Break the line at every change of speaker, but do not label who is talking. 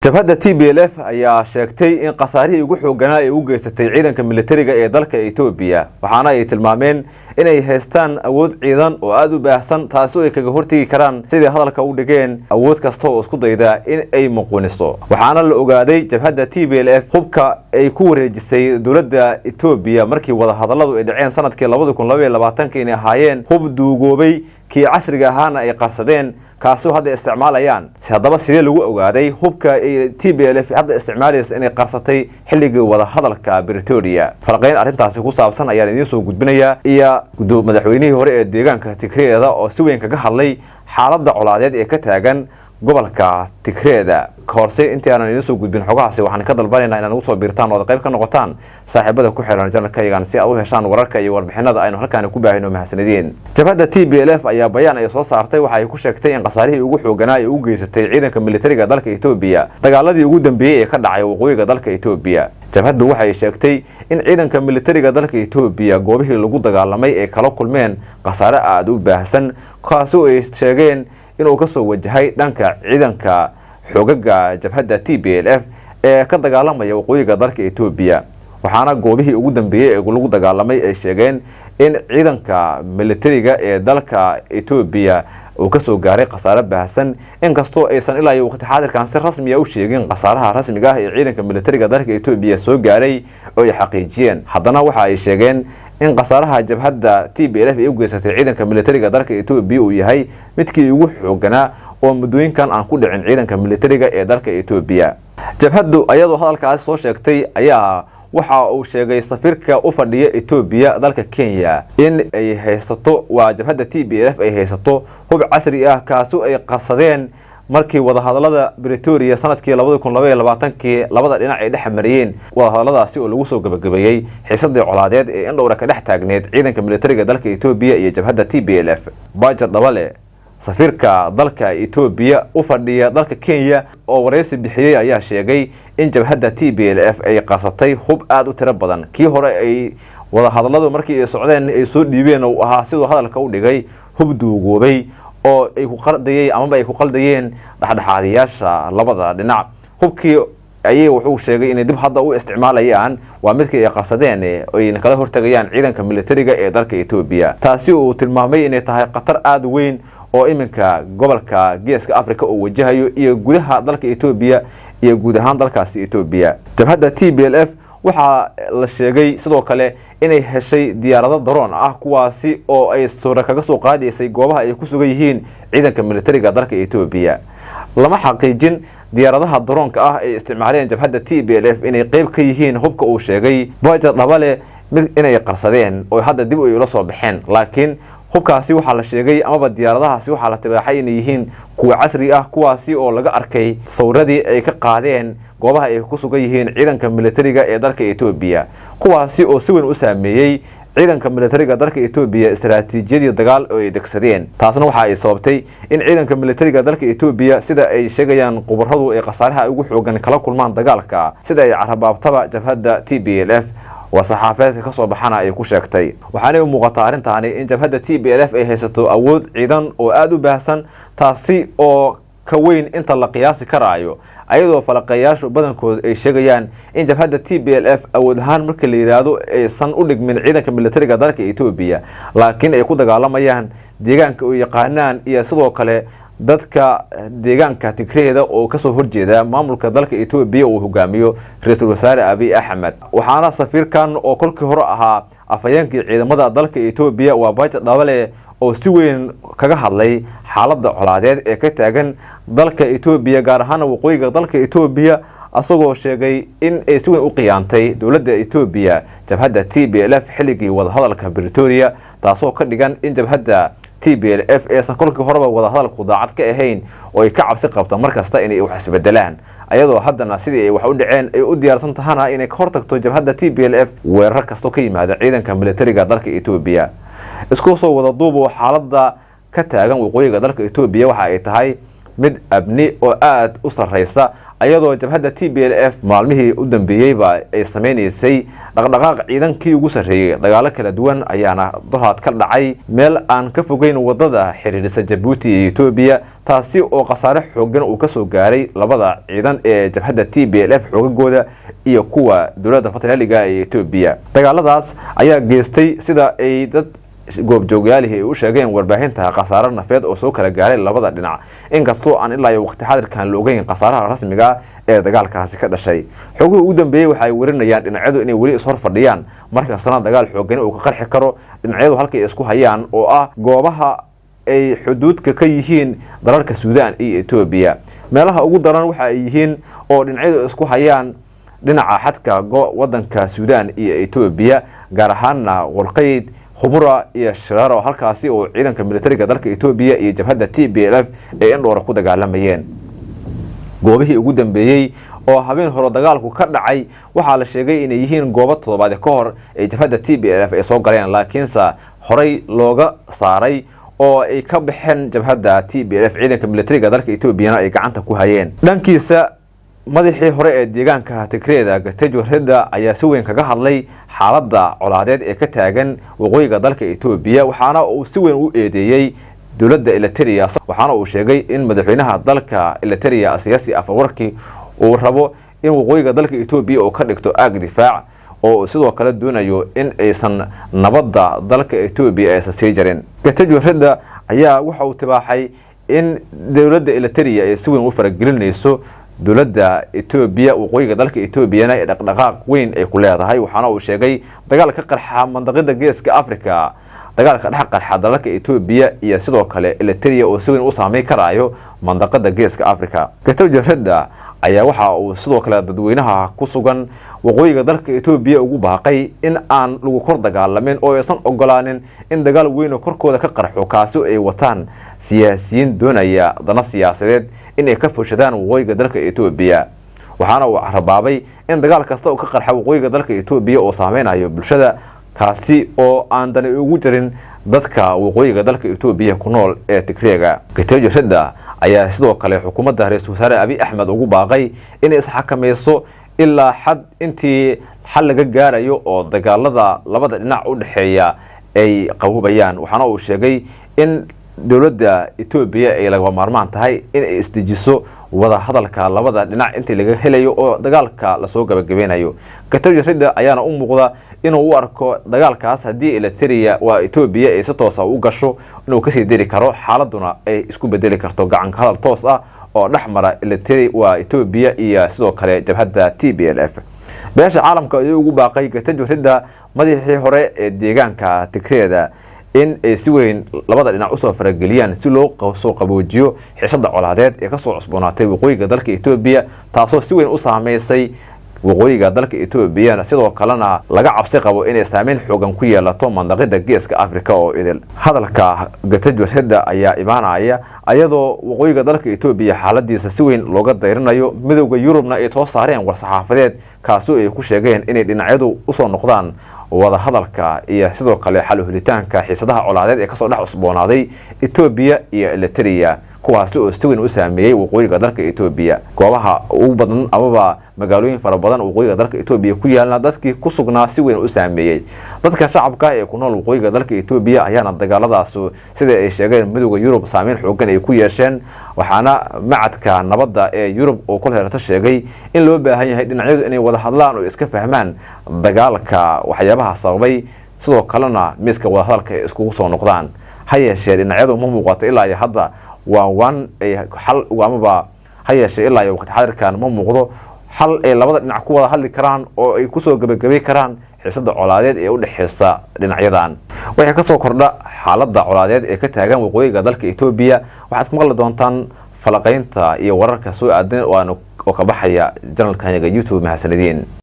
jabhadda TPLF ayaa sheegtay in qasaarihii ugu xooganaa ay u geysatay ciidanka militariga ee dalka Itoobiya waxaana ay tilmaameen inay haystaan awood ciidan oo aad u baahsan taasoo ay kaga hortagi karaan sidii hadalka u dhigeen awood kasta oo isku dayda in ay muquniso waxaana la ogaaday jabhadda TPLF hubka ay ku wareejisay dawladda Itoobiya markii wada hadalladu ay dhaceen sanadkii 2022 inay ahaayeen hub duugoobay kii casriga ahaana ay qasadeen kaasoo hadda isticmaalayaan haddaba sidee lagu ogaaday hubka ay TPLF hadda isticmaalayso inay qarsatay xilligii wada hadalka Pretoria farqayn arintaasi ku saabsan ayaan idin soo gudbinaya iyo madaxweynihii hore ee deegaanka Tigreeda oo si weyn kaga hadlay xaaladda colaadeed ee ka taagan gobolka Tigreeda koorse intii aan idin soo gudbin xogahaasi waxaan ka dalbanaynaa inaad ugu soo biirtaan oo qayb ka noqotaan saaxiibada ku xiran channelkaygan si aad u heshaan wararka iyo warbixinada aynu halkaan ku baahino mahadsanideen jabhadda TPLF ayaa bayaan ay soo saartay waxa ay ku sheegtay in qasaarihii ugu xooganaa ay u geysatay ciidanka militariga dalka Itoobiya dagaaladii ugu dambeeyay ee ka dhacay waqooyiga dalka Itoobiya jabhaddu waxay sheegtay in ciidanka militariga dalka Itoobiya goobihii lagu dagaalamay ay kala kulmeen qasaare aad u baahsan kaasoo ay sheegeen inuu ka soo wajahay dhanka ciidanka xogaga jabhadda TPLF ee ka dagaalamaya waqooyiga dalka Itoobiya waxaana goobihii ugu dambeeyay ee lagu dagaalamay ay sheegeen in ciidanka militariga ee dalka Itoobiya uu ka soo gaaray qasaare baahsan inkastoo aysan ilaa waqti xaadirkan si rasmi ah u sheegin qasaaraha rasmiga ah ee ciidanka militariga dalka Itoobiya soo gaaray oo ay xaqiijiyeen haddana waxa ay sheegeen in qasaaraha jabhadda TPLF ay u geysatay ciidanka militariga dalka Itoobiya uu yahay midkii ugu xooganaa oo muddooyinkan aan ku dhicin ciidanka militariga ee dalka Itoobiya jabhaddu ayadoo hadalkaas soo sheegtay ayaa waxa uu sheegay safiirka u fadhiya Itoobiya dalka Kenya in ay haysato waa jabhadda TPLF ay haysato hub casri ah kaasoo ay qasadeen markii wada hadallada Pretoria sanadkii 2022 labada dhinac ay dhex mariyeen wada hadalladaasi oo lagu soo gabagabeeyay xiisadii colaadeed ee indhowra ka dhex taagneed ciidanka militariga dalka Itoobiya iyo jabhadda TPLF Bajar Dabale safiirka dalka Itoobiya u fadhiya dalka Kenya oo wareysi bixiyay ayaa sheegay in jabhadda TPLF ay qasatay hub aad u tiro badan kii hore ay wada hadalladu markii ay socdeen ay soo dhiibeen oo ahaa sidoo hadalka u dhigay hub duugoobay oo ay ku qaldayeen ama ay ku qaldayeen dhaxdhaxaadiyaasha labada dhinac hubkii ayay wuxuu sheegay in dib hadda u isticmaalayaan waa midkii ay qasadeen ay kala hortagayaan ciidanka militariga ee dalka Itoobiya taasi oo tilmaamay inay tahay qatar aad weyn oo iminka gobolka Geeska Afrika oo wajahayo iyo gudaha dalka Itoobiya iyo guud ahaan dalkaasi Itoobiya jabhadda TPLF waxa la sheegay sidoo kale inay heshay diyaarado drone ah kuwaasi oo ay soo kaga soo qaadaysay goobaha ay ku sugan yihiin ciidanka militariga dalka Itoobiya lama xaqiijin diyaaradaha drone-ka ah ay isticmaaleen jabhadda TPLF inay qayb ka yihiin hubka uu sheegay Bajar Dabale mid inay qarsadeen oo hadda dib u ila soo baxeen laakiin hubkaasi waxa la sheegay amaba diyaaradahaasi waxa la tibaaxay inay yihiin kuwa casri ah kuwaasi oo laga arkay sawirradii ay ka qaadeen goobaha ay ku sugan yihiin ciidanka militariga ee dalka Itoobiya kuwaasi oo si weyn u saameeyay ciidanka militariga dalka Itoobiya istiraatiijiyadii dagaal oo ay degsadeen taasna waxa ay sababtay in ciidanka militariga dalka Itoobiya sida ay sheegayaan qubaradu ay qasaaraha ugu xoogan kala kulmaan dagaalka sida ay carabaabtaba jabhadda TPLF وصحافات ka soo baxana ay ku sheegtay waxaana u muuqata arrintaani in jabhadda TPLF ay haysato awood ciidan oo aad u baahsan taasi oo ka weyn inta la qiyaasi karaayo ayadoo falaqayaashu badankood ay sheegayaan in jabhadda TPLF awood ahaan markii la yiraahdo aysan u dhigmin ciidanka militariga dalka Itoobiya laakiin ay ku dagaalamayaan deegaanka oo yaqaanaan iyo sidoo kale dadka deegaanka Tigreeda oo ka soo horjeeda maamulka dalka Itoobiya uu hogaamiyo Ra'iisul Wasaare Abiy Ahmed waxaana safiirkan oo kolkii hore ahaa afayeenkii ciidamada dalka Itoobiya waa Bajar Dabale oo si weyn kaga hadlay xaaladda colaadeed ee ka taagan dalka Itoobiya gaar ahaan waqooyiga dalka Itoobiya asagoo sheegay in ay si weyn u qiyaantay dawladda Itoobiya jabhadda TPLF xilligii wada hadalka Pretoria taasoo ka dhigan in jabhadda TPLF aysan kolkii horeba wada hadalku daacad ka ahayn oo ay ka cabsi qabto markasta inay wax isbedelaan ayadoo haddana sidii ay wax u dhaceen ay u diyaarsan tahana inay ka hortagto jabhadda TPLF weerar kasta ka yimaada ciidanka militariga dalka Itoobiya isku soo wada duubo xaaladda ka taagan waqooyiga dalka Itoobiya waxa ay tahay mid abni oo aad u sarreysa ayadoo jabhadda TPLF maalmihii u dambeeyayba ay sameynaysay dhaqdhaqaaq ciidankii ugu sarreeyay dagaalo kala duwan ayaana dolaad ka dhacay meel aan ka fogeyn wadada xiriirisa Djibouti iyo Ethiopia taasi oo khasaare xooggan uu ka soo gaaray labada ciidan ee jabhadda TPLF xoogagooda iyo kuwa dowladda federaalka ee Ethiopia dagaaladaas ayaa geystay sida ay dad goobjoogayaalihi u sheegeen warbaahinta khasaare nafeed oo soo kala gaaray labada dhinac inkastoo aan ilaa waqti xaadirkan la ogeyn khasaaraha rasmiga ah ee dagaalkaasi ka dhashay xoguhu ugu dambeeyay waxa ay warinayaan dhinacyadu inay wali is hor fadhiyaan marka sanad dagaal xooggan uu ka qarxi karo dhinacyadu halkay isku hayaan oo ah goobaha ay xuduudka ka yihiin dalalka Suudaan iyo Ethiopia meelaha ugu daran waxa ay yihiin oo dhinacyadu isku hayaan dhinaca xadka wadanka Suudaan iyo Ethiopia gaar ahaanna Walqayd khubura iyo shiraaro halkaasi oo ciidanka militariga dalka Ethiopia iyo jabhadda TPLF ay indhoor ku dagaalamayeen goobihii ugu dambeeyay oo habeen hore dagaalku ka dhacay waxa la sheegay inay yihiin goobo toddobaad ka hor ee jabhadda TPLF ay soo galeen laakiinse horey looga saaray oo ay ka baxeen jabhadda TPLF ciidanka militariga dalka Ethiopia ay gacanta ku hayeen dhankiisa madaxii hore ee deegaanka Tigreeda Getachew Reda ayaa si weyn kaga hadlay xaaladda colaadeed ee ka taagan waqooyiga dalka Ethiopia waxaana uu si weyn u eedeeyay dowladda Eritrea waxaana uu sheegay in madaxweynaha dalka Eritrea siyaasi Afwerki uu rabo in waqooyiga dalka Ethiopia uu ka dhigto aag difaac oo sidoo kale doonayo in aysan nabadda dalka Ethiopia aysan sii jarin Getachew Reda ayaa waxa uu tibaaxay in dowladda Eritrea ay si weyn u faragelinayso dowladda Ethiopia waqooyiga dalka Ethiopia ay dhaqdhaqaaq weyn ay ku leedahay waxaana uu sheegay dagaal ka qarxa mandaqada geeska Afrika dagaalka dhex qarxa dalalka Ethiopia iyo sidoo kale Eritrea oo si weyn u saameyn karayo mandaqada geeska Afrika Getachew Reda ayaa waxa uu sidoo kale dadweynaha ku sugan waqooyiga dalka Ethiopia ugu baaqay in aan lagu kor dagaalamin oo aysan ogolaanin in dagaal weyn oo korkooda ka qarxo kaasi ay wataan siyaasiyiin doonaya dana siyaasadeed in ay ka fushadaan waqooyiga dalka Ethiopia waxaana uu carabaabay in dagaal kasta oo ka qarxa waqooyiga dalka Ethiopia oo saameynayo bulshada kaasi oo aan dani ugu jirin dadka waqooyiga dalka Ethiopia ku nool ee Tigreega Getachew Reda ayaa sidoo kale xukuumadda Ra'iisul Wasaare Abiy Ahmed ugu baaqay in ay isxakamayso ilaa xad intii xal laga gaarayo oo dagaalada labada dhinac u dhaxeeya ay qabubayaan waxaana uu sheegay in dowladda Ethiopia ay laga maarmaan tahay in ay isdejiso wada hadalka labada dhinac intii laga helayo oo dagaalka la soo gabagabeynayo Getachew Reda ayaana u muuqda inuu u arko dagaalkaas hadii Eritrea waa Ethiopia ay si toos ah u gasho inuu ka sii diri karo xaaladuna ay isku bedeli karto gacan ka hadal toos ah oo dhaxmara Eritrea waa Ethiopia iyo sidoo kale jabhadda TPLF beesha caalamka ay ugu baaqay Getachew Reda madaxii hore ee deegaanka Tigreeda in ay si weyn labada dhinac u soo farageliyaan si loo soo qaboojiyo xiisadda colaadeed ee ka soo cusboonaatay waqooyiga dalka Ethiopia taasoo si weyn u saameysay waqooyiga dalka Ethiopia sidoo kalena laga cabsi qabo inay saameyn xoogan ku yeelato mandaqada geeska Afrika oo idil hadalka Getachew Reda ayaa imaanaya ayadoo waqooyiga dalka Ethiopia xaaladiisa si weyn looga dayrinayo midowga Yurubna ay soo saareen war saxaafadeed kaasoo ay ku sheegeen inay dhinacyadu u soo noqdaan wada hadalka iyo sidoo kale xal u helitaanka xiisadaha colaadeed ee ka soo dhex cusboonaaday Ethiopia iyo Eritrea kuwaasi oo si weyn u saameeyay waqooyiga dalka Ethiopia goobaha ugu badan amaba magaalooyin fara badan waqooyiga dalka Ethiopia ku yaalna dadkii ku sugnaa si weyn u saameeyay dadka shacabka ee ku nool waqooyiga dalka Ethiopia ayaana dagaaladaas sida ay sheegeen midowga Yurub saameyn xooggan ay ku yeesheen waxaana macadka nabadda ee Yurub oo ku heerta sheegay in loo baahan yahay dhinacyadu inay wada hadlaan oo iska fahmaan dagaalka waxyaabaha sababay sidoo kalena miiska wada hadalka ay isku soo noqdaan hayeeshee dhinacyadu ma muuqato ilaa hadda waan ay xal amaba hayeeshee ilaa waqti xaadirkan ma muuqdo xal ay labada dhinac ku wada hadli karaan oo ay ku soo gabagabay karaan xiisadda colaadeed ee u dhaxeysa dhinacyadan waxay ka soo kordha xaaladda colaadeed ee ka taagan waqooyiga dalka Ethiopia waxaad ku maqli doontaan falaqaynta iyo wararka soo aadan oo ka baxaya channelka YouTube mahadsanidin